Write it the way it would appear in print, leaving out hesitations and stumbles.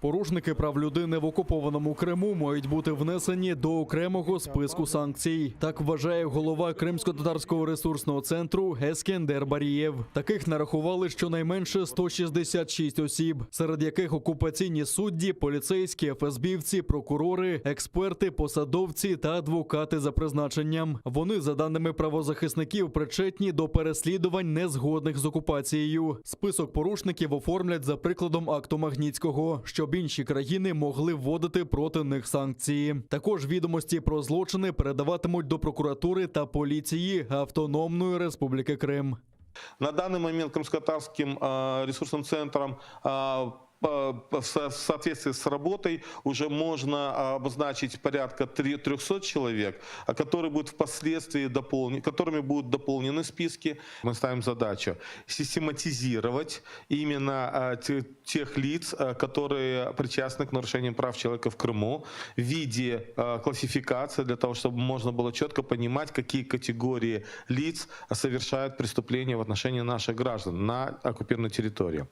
Порушники прав людини в окупованому Криму мають бути внесені до окремого списку санкцій. Так вважає голова Кримсько-татарського ресурсного центру Ескендер Барієв. Таких нарахували щонайменше 166 осіб, серед яких окупаційні судді, поліцейські, ФСБівці, прокурори, експерти, посадовці та адвокати за призначенням. Вони, за даними правозахисників, причетні до переслідувань незгодних з окупацією. Список порушників оформлять за прикладом акту Магнітського, щоб інші країни могли вводити проти них санкції. Також відомості про злочини передаватимуть до прокуратури та поліції Автономної Республіки Крим. На данный момент Крымско-татарским ресурсным центром в соответствии с работой уже можно обозначить порядка 300 человек, которые будут впоследствии которыми будут дополнены списки. Мы ставим задачу систематизировать именно тех лиц, которые причастны к нарушениям прав человека в Крыму в виде классификации, для того, чтобы можно было четко понимать, какие категории лиц совершают преступления в отношении наших граждан на оккупированной территории.